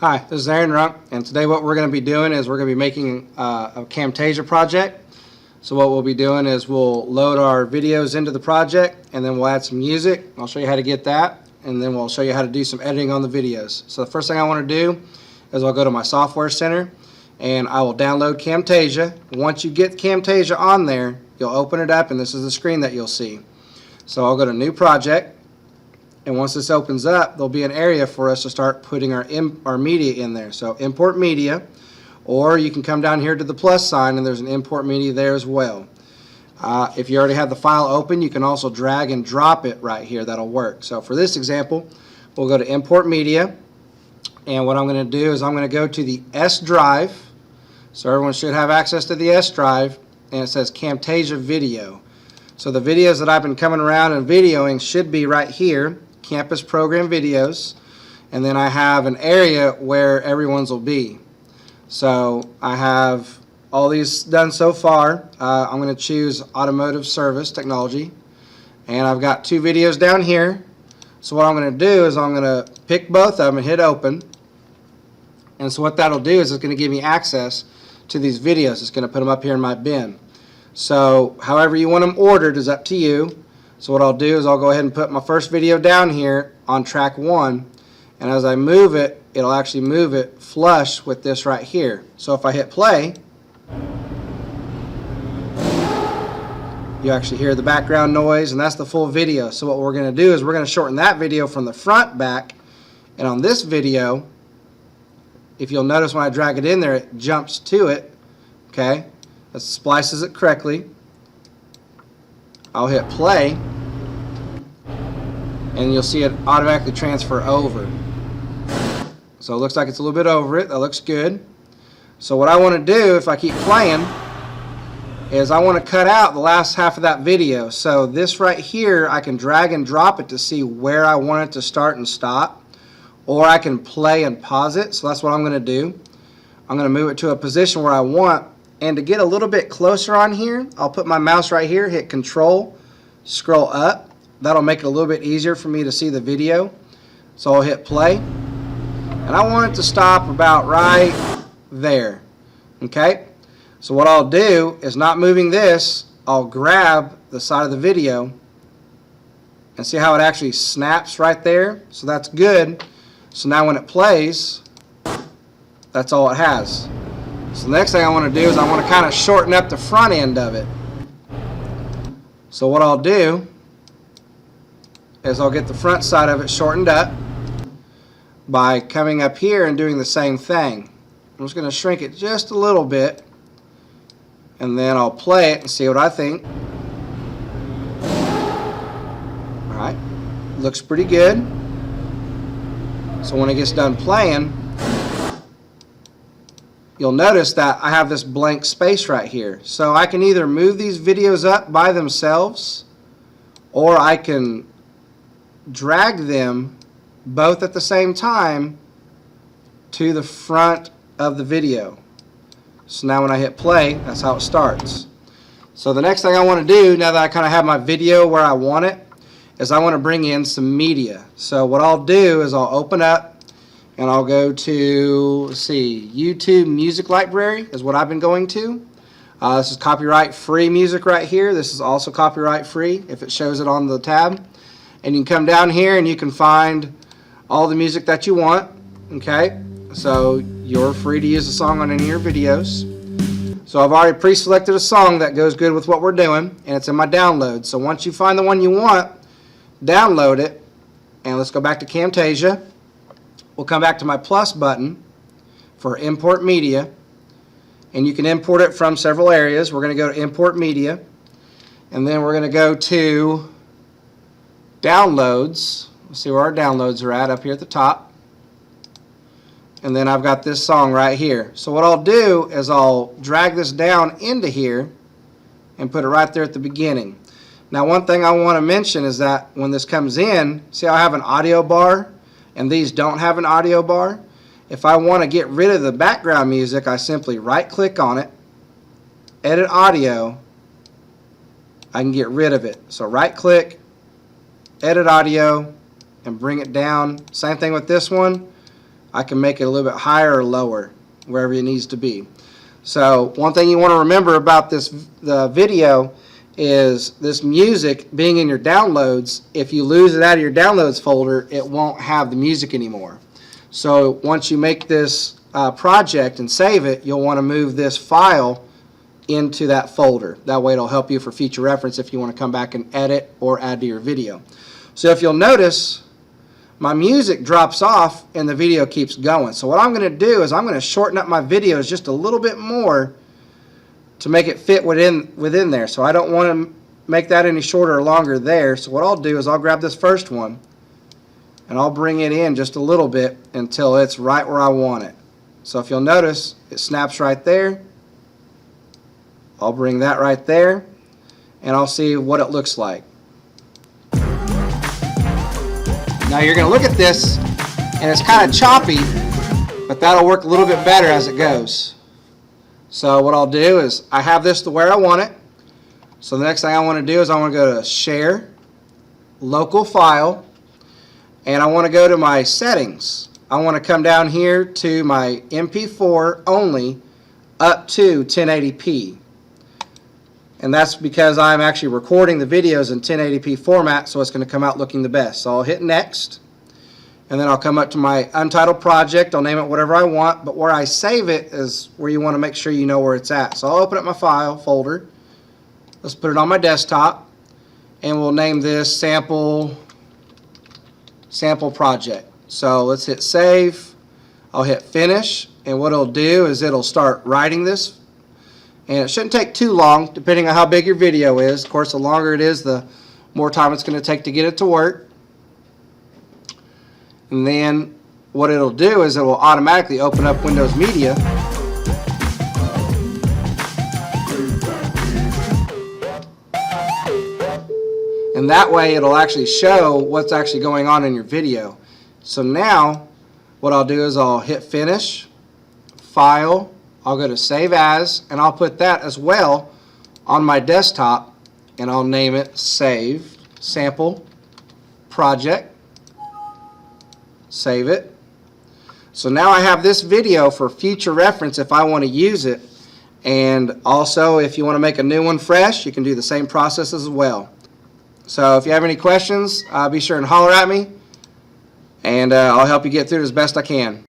Hi, this is Aaron Runk, and today what we're going to be doing is we're going to be making a Camtasia project. So what we'll be doing is we'll load our videos into the project, and then we'll add some music. I'll show you how to get that, and then we'll show you how to do some editing on the videos. So the first thing I want to do is I'll go to my software center, and I will download Camtasia. Once you get Camtasia on there, you'll open it up, and this is the screen that you'll see. So I'll go to New Project. And once this opens up, there'll be an area for us to start putting our media in there. So import media, or you can come down here to the plus sign and there's an import media there as well. If you already have the file open, you can also drag and drop it right here. That'll work. So for this example, we'll go to import media, and what I'm going to do is I'm going to go to the S drive. So everyone should have access to the S drive, and it says Camtasia video. So the videos that I've been coming around and videoing should be right here. Campus program videos, and then I have an area where everyone's will be. So I have all these done so far. I'm going to choose automotive service technology, and I've got two videos down here. So what I'm going to do is I'm going to pick both of them and hit open, and so what that'll do is it's going to give me access to these videos. It's going to put them up here in my bin. So however you want them ordered is up to you. So what I'll do is I'll go ahead and put my first video down here on track 1, and as I move it, it'll actually move it flush with this right here. So if I hit play, you actually hear the background noise, and that's the full video. So what we're going to do is we're going to shorten that video from the front back, and on this video, if you'll notice when I drag it in there, it jumps to it. Okay, that splices it correctly. I'll hit play, and you'll see it automatically transfer over. So it looks like it's a little bit over it. That looks good. So what I want to do, if I keep playing, is I want to cut out the last half of that video. So this right here, I can drag and drop it to see where I want it to start and stop, or I can play and pause it. So that's what I'm going to do. I'm going to move it to a position where I want. And to get a little bit closer on here, I'll put my mouse right here, hit Control, scroll up. That'll make it a little bit easier for me to see the video. So I'll hit play, and I want it to stop about right there. Okay? So what I'll do is, not moving this, I'll grab the side of the video and see how it actually snaps right there. So that's good. So now when it plays, that's all it has. So the next thing I want to do is I want to kind of shorten up the front end of it. So what I'll do is I'll get the front side of it shortened up by coming up here and doing the same thing. I'm just going to shrink it just a little bit, and then I'll play it and see what I think. Alright, looks pretty good. So when it gets done playing, you'll notice that I have this blank space right here. So I can either move these videos up by themselves, or I can drag them both at the same time to the front of the video. So now when I hit play, that's how it starts. So the next thing I want to do, now that I kind of have my video where I want it, is I want to bring in some media. So what I'll do is I'll open up, and I'll go to, let's see, YouTube Music Library is what I've been going to. This is copyright free music right here. This is also copyright free if it shows it on the tab. And you can come down here and you can find all the music that you want. Okay, so you're free to use the song on any of your videos. So I've already pre-selected a song that goes good with what we're doing, and it's in my download. So once you find the one you want, download it, and let's go back to Camtasia. We'll come back to my plus button for import media, and you can import it from several areas. We're going to go to import media, and then we're going to go to downloads. Let's see where our downloads are at, up here at the top, and then I've got this song right here. So what I'll do is I'll drag this down into here and put it right there at the beginning. Now one thing I want to mention is that when this comes in, see how I have an audio bar and these don't have an audio bar? If I want to get rid of the background music, I simply right click on it, edit audio, I can get rid of it. So right click, edit audio, and bring it down. Same thing with this one. I can make it a little bit higher or lower, wherever it needs to be. So one thing you want to remember about the video is this music being in your downloads. If you lose it out of your downloads folder, it won't have the music anymore. So once you make this project and save it, you'll want to move this file into that folder. That way it'll help you for future reference if you want to come back and edit or add to your video. So if you'll notice, my music drops off and the video keeps going. So what I'm going to do is I'm going to shorten up my videos just a little bit more to make it fit within there. So I don't want to make that any shorter or longer there. So what I'll do is I'll grab this first one and I'll bring it in just a little bit until it's right where I want it. So if you'll notice, it snaps right there. I'll bring that right there and I'll see what it looks like. Now you're going to look at this and it's kind of choppy, but that'll work a little bit better as it goes. So what I'll do is I have this to where I want it. So the next thing I want to do is I want to go to Share, Local File, and I want to go to my settings. I want to come down here to my MP4 only up to 1080p. And that's because I'm actually recording the videos in 1080p format, so it's going to come out looking the best. So I'll hit Next, and then I'll come up to my untitled project. I'll name it whatever I want, but where I save it is where you want to make sure you know where it's at. So I'll open up my file folder. Let's put it on my desktop, and we'll name this Sample Project. So let's hit Save. I'll hit Finish, and what it'll do is it'll start writing this. And it shouldn't take too long, depending on how big your video is. Of course, the longer it is, the more time it's going to take to get it to work. And then what it'll do is it will automatically open up Windows Media. And that way it'll actually show what's actually going on in your video. So now what I'll do is I'll hit Finish, File, I'll go to Save As, and I'll put that as well on my desktop, and I'll name it Save Sample Project. Save it. So now I have this video for future reference if I want to use it. And also, if you want to make a new one fresh, you can do the same process as well. So if you have any questions, be sure and holler at me, and I'll help you get through it as best I can.